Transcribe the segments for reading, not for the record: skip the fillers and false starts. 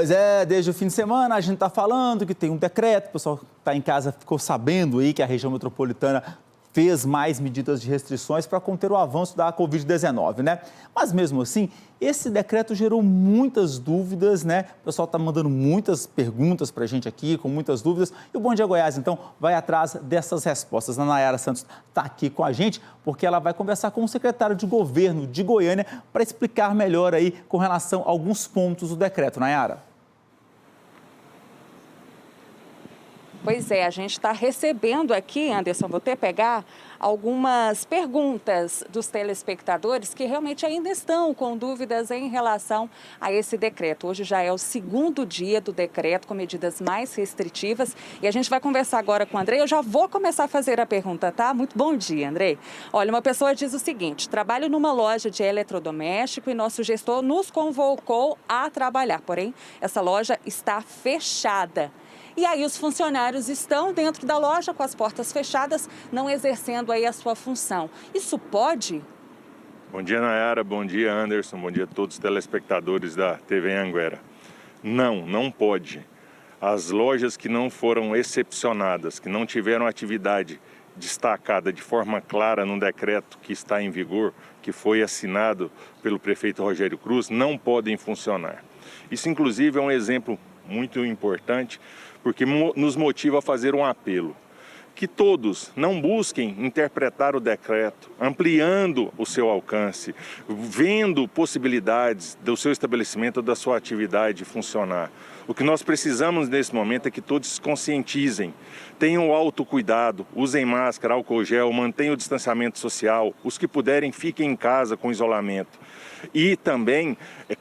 Pois é, desde o fim de semana a gente está falando que tem um decreto, o pessoal que está em casa ficou sabendo aí que a região metropolitana fez mais medidas de restrições para conter o avanço da Covid-19, né? Mas mesmo assim, esse decreto gerou muitas dúvidas, né? O pessoal está mandando muitas perguntas para a gente aqui, com muitas dúvidas. E o Bom Dia Goiás, então, vai atrás dessas respostas. A Nayara Santos está aqui com a gente, porque ela vai conversar com o secretário de governo de Goiânia para explicar melhor aí com relação a alguns pontos do decreto. Nayara. Pois é, a gente está recebendo aqui, Anderson, vou até pegar algumas perguntas dos telespectadores que realmente ainda estão com dúvidas em relação a esse decreto. Hoje já é o segundo dia do decreto com medidas mais restritivas e a gente vai conversar agora com o Andrei. Eu já vou começar a fazer a pergunta, tá? Muito bom dia, Andrei. Olha, uma pessoa diz o seguinte: trabalho numa loja de eletrodoméstico e nosso gestor nos convocou a trabalhar, porém, essa loja está fechada. E aí os funcionários estão dentro da loja com as portas fechadas, não exercendo aí a sua função. Isso pode? Bom dia, Nayara. Bom dia, Anderson. Bom dia a todos os telespectadores da TV Anhanguera. Não pode. As lojas que não foram excepcionadas, que não tiveram atividade destacada de forma clara no decreto que está em vigor, que foi assinado pelo prefeito Rogério Cruz, não podem funcionar. Isso, inclusive, é um exemplo muito importante, porque nos motiva a fazer um apelo. Que todos não busquem interpretar o decreto, ampliando o seu alcance, vendo possibilidades do seu estabelecimento ou da sua atividade funcionar. O que nós precisamos nesse momento é que todos se conscientizem, tenham o autocuidado, usem máscara, álcool gel, mantenham o distanciamento social, os que puderem fiquem em casa com isolamento. E também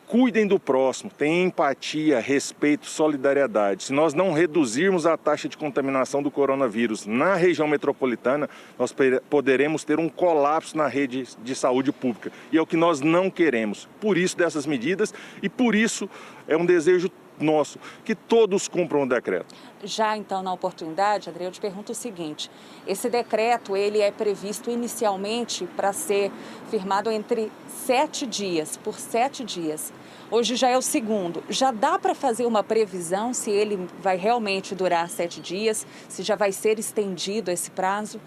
cuidem do próximo, tenham empatia, respeito, solidariedade. Se nós não reduzirmos a taxa de contaminação do coronavírus na região metropolitana, nós poderemos ter um colapso na rede de saúde pública. E é o que nós não queremos. Por isso dessas medidas e por isso é um desejo nosso, que todos cumpram o decreto. Já então, na oportunidade, André, eu te pergunto o seguinte: esse decreto, ele é previsto inicialmente para ser firmado entre 7 dias, por 7 dias. Hoje já é o segundo. Já dá para fazer uma previsão se ele vai realmente durar 7 dias, se já vai ser estendido esse prazo?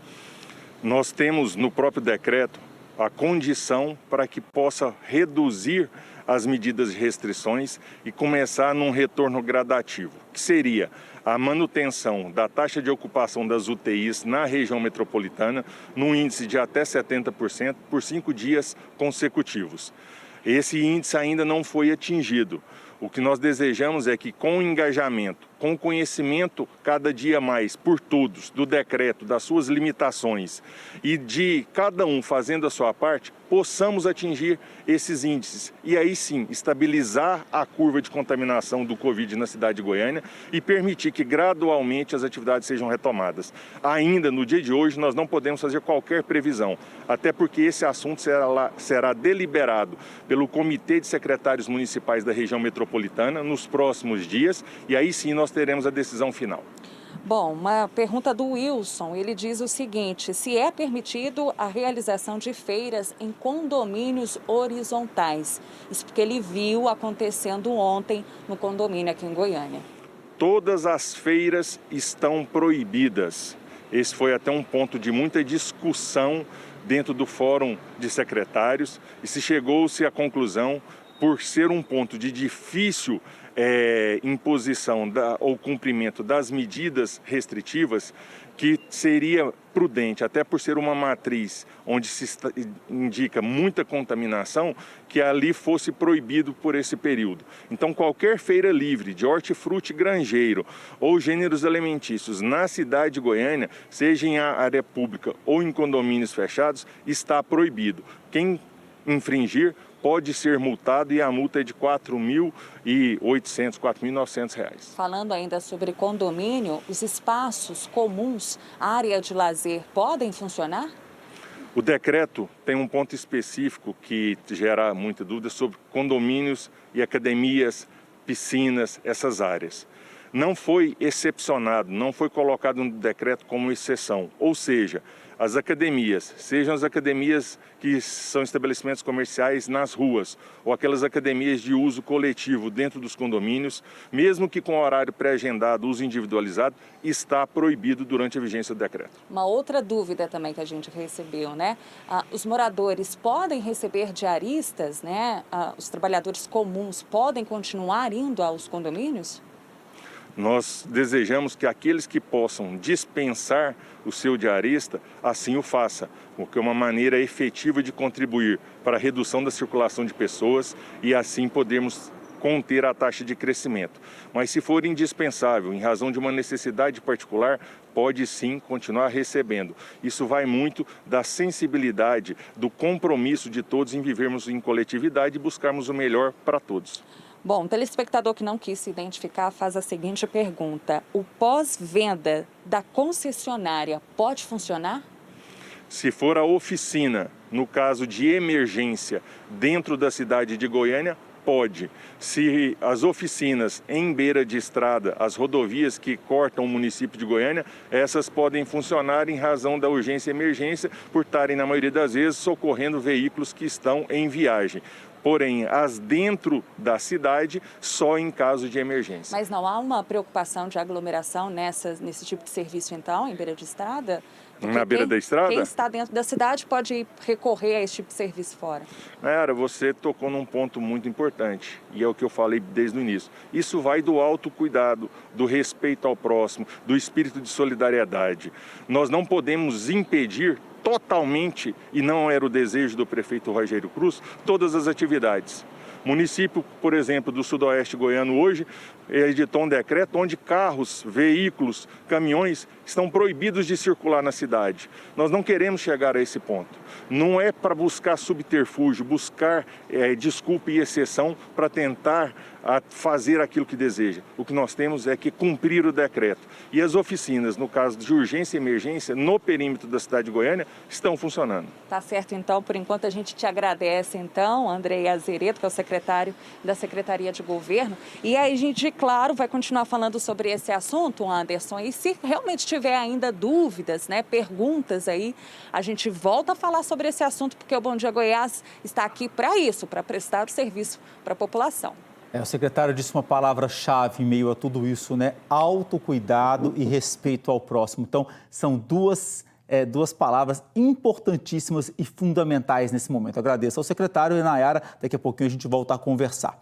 Nós temos no próprio decreto a condição para que possa reduzir as medidas de restrições e começar num retorno gradativo, que seria a manutenção da taxa de ocupação das UTIs na região metropolitana num índice de até 70% por 5 dias consecutivos. Esse índice ainda não foi atingido. O que nós desejamos é que, com o engajamento, com o conhecimento cada dia mais por todos do decreto, das suas limitações e de cada um fazendo a sua parte, possamos atingir esses índices e aí sim estabilizar a curva de contaminação do Covid na cidade de Goiânia e permitir que gradualmente as atividades sejam retomadas. Ainda no dia de hoje nós não podemos fazer qualquer previsão, até porque esse assunto será deliberado pelo Comitê de Secretários Municipais da região metropolitana nos próximos dias e aí sim nós teremos a decisão final. Bom, uma pergunta do Wilson, ele diz o seguinte: se é permitido a realização de feiras em condomínios horizontais? Isso porque ele viu acontecendo ontem no condomínio aqui em Goiânia. Todas as feiras estão proibidas. Esse foi até um ponto de muita discussão dentro do Fórum de Secretários e se chegou-se à conclusão, por ser um ponto de difícil imposição ou cumprimento das medidas restritivas, que seria prudente, até por ser uma matriz onde se indica muita contaminação, que ali fosse proibido por esse período. Então, qualquer feira livre de hortifruti granjeiro ou gêneros alimentícios na cidade de Goiânia, seja em área pública ou em condomínios fechados, está proibido. Quem infringir pode ser multado e a multa é de R$ 4.800, R$ 4.900. Falando ainda sobre condomínio, os espaços comuns, área de lazer, podem funcionar? O decreto tem um ponto específico que gera muita dúvida sobre condomínios e academias, piscinas, essas áreas. Não foi excepcionado, não foi colocado no decreto como exceção, ou seja, as academias, sejam as academias que são estabelecimentos comerciais nas ruas ou aquelas academias de uso coletivo dentro dos condomínios, mesmo que com horário pré-agendado, uso individualizado, está proibido durante a vigência do decreto. Uma outra dúvida também que a gente recebeu, né? Os moradores podem receber diaristas, né? Os trabalhadores comuns podem continuar indo aos condomínios? Nós desejamos que aqueles que possam dispensar o seu diarista, assim o faça, porque é uma maneira efetiva de contribuir para a redução da circulação de pessoas e assim podermos conter a taxa de crescimento. Mas se for indispensável, em razão de uma necessidade particular, pode sim continuar recebendo. Isso vai muito da sensibilidade, do compromisso de todos em vivermos em coletividade e buscarmos o melhor para todos. Bom, o telespectador que não quis se identificar faz a seguinte pergunta: o pós-venda da concessionária pode funcionar? Se for a oficina, no caso de emergência, dentro da cidade de Goiânia, pode. Se as oficinas em beira de estrada, as rodovias que cortam o município de Goiânia, essas podem funcionar em razão da urgência e emergência, por estarem, na maioria das vezes, socorrendo veículos que estão em viagem. Porém, as dentro da cidade, só em caso de emergência. Mas não há uma preocupação de aglomeração nesse tipo de serviço, então, em beira de estrada? Porque Na beira da estrada? Quem está dentro da cidade pode recorrer a esse tipo de serviço fora. Nayara, você tocou num ponto muito importante, e é o que eu falei desde o início. Isso vai do autocuidado, do respeito ao próximo, do espírito de solidariedade. Nós não podemos impedir totalmente, e não era o desejo do prefeito Rogério Cruz, todas as atividades. Município, por exemplo, do Sudoeste Goiano hoje editou um decreto onde carros, veículos, caminhões estão proibidos de circular na cidade. Nós não queremos chegar a esse ponto. Não é para buscar subterfúgio, buscar desculpa e exceção para tentar fazer aquilo que deseja. O que nós temos é que cumprir o decreto. E as oficinas, no caso de urgência e emergência, no perímetro da cidade de Goiânia, estão funcionando. Tá certo, então, por enquanto a gente te agradece, então, Andrei Azeredo, que é o secretário da Secretaria de Governo. E aí a gente, claro, vai continuar falando sobre esse assunto, Anderson. E se realmente tiver ainda dúvidas, né, perguntas aí, a gente volta a falar sobre esse assunto, porque o Bom Dia Goiás está aqui para isso, para prestar o serviço para a população. O secretário disse uma palavra-chave em meio a tudo isso, né? Autocuidado e respeito ao próximo. Então, são duas palavras importantíssimas e fundamentais nesse momento. Agradeço ao secretário e Nayara. Daqui a pouquinho a gente volta a conversar.